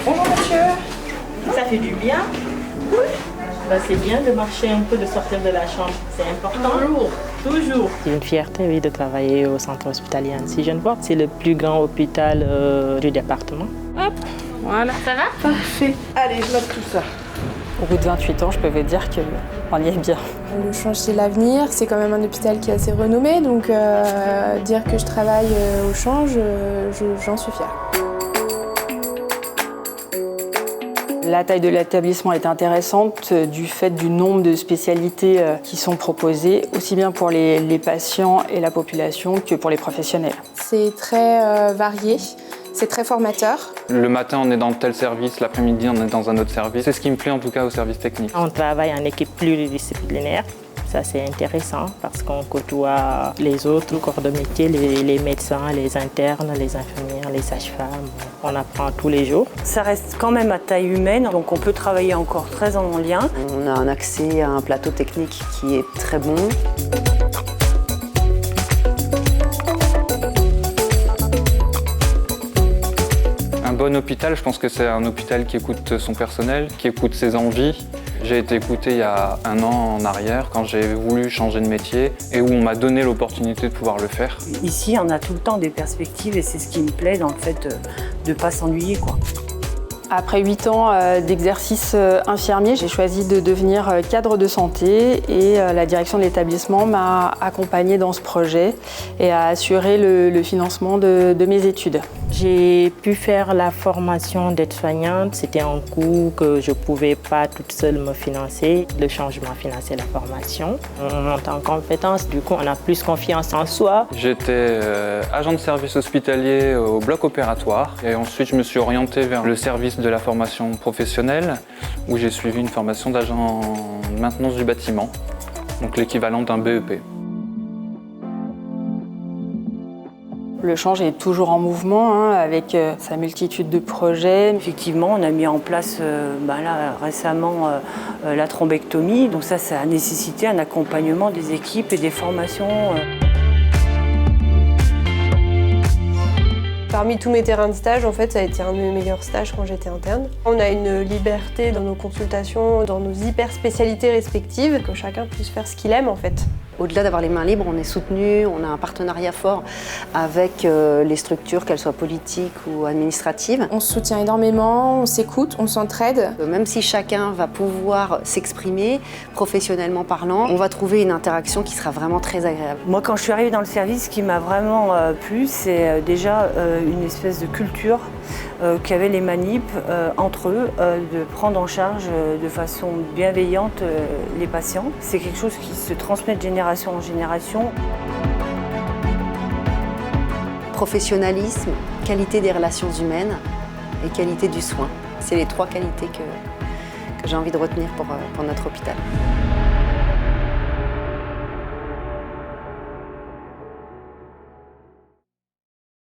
Bonjour monsieur. Ça fait du bien? Oui. C'est bien de marcher un peu, de sortir de la chambre. C'est important. Toujours. C'est une fierté, oui, de travailler au centre hospitalier Annecy-Genevois. C'est le plus grand hôpital du département. Hop, voilà. Ça va? Parfait. Allez, je note tout ça. Au bout de 28 ans, je peux vous dire qu'on y est bien. Le Change, c'est l'avenir. C'est quand même un hôpital qui est assez renommé, donc dire que je travaille au Change, j'en suis fière. La taille de l'établissement est intéressante du fait du nombre de spécialités qui sont proposées, aussi bien pour les patients et la population que pour les professionnels. C'est très varié, c'est très formateur. Le matin, on est dans tel service, l'après-midi, on est dans un autre service. C'est ce qui me plaît en tout cas au service technique. On travaille en équipe pluridisciplinaire. Ça, c'est intéressant parce qu'on côtoie les autres corps de métier, les médecins, les internes, les infirmières, les sages-femmes. On apprend tous les jours. Ça reste quand même à taille humaine, donc on peut travailler encore très en lien. On a un accès à un plateau technique qui est très bon. Un bon hôpital, je pense que c'est un hôpital qui écoute son personnel, qui écoute ses envies. J'ai été écouté il y a 1 an en arrière quand j'ai voulu changer de métier et où on m'a donné l'opportunité de pouvoir le faire. Ici, on a tout le temps des perspectives et c'est ce qui me plaît dans le fait de ne pas s'ennuyer, quoi. Après 8 ans d'exercice infirmier, j'ai choisi de devenir cadre de santé et la direction de l'établissement m'a accompagnée dans ce projet et a assuré le financement de mes études. J'ai pu faire la formation d'aide-soignante. C'était un coût que je ne pouvais pas toute seule me financer. Le changement financé la formation. On monte en compétence, du coup on a plus confiance en soi. J'étais agent de service hospitalier au bloc opératoire et ensuite je me suis orienté vers le service de la formation professionnelle où j'ai suivi une formation d'agent de maintenance du bâtiment, donc l'équivalent d'un BEP. Le Change est toujours en mouvement avec sa multitude de projets. Effectivement, on a mis en place là, récemment la thrombectomie, donc ça a nécessité un accompagnement des équipes et des formations. Parmi tous mes terrains de stage, en fait, ça a été un de mes meilleurs stages quand j'étais interne. On a une liberté dans nos consultations, dans nos hyper spécialités respectives, que chacun puisse faire ce qu'il aime en fait. Au-delà d'avoir les mains libres, on est soutenu, on a un partenariat fort avec les structures, qu'elles soient politiques ou administratives. On se soutient énormément, on s'écoute, on s'entraide. Même si chacun va pouvoir s'exprimer, professionnellement parlant, on va trouver une interaction qui sera vraiment très agréable. Moi, quand je suis arrivée dans le service, ce qui m'a vraiment plu, c'est déjà une espèce de culture qu'avaient les manips entre eux, de prendre en charge de façon bienveillante les patients. C'est quelque chose qui se transmet de génération en génération. Professionnalisme, qualité des relations humaines et qualité du soin. C'est les 3 qualités que j'ai envie de retenir pour notre hôpital.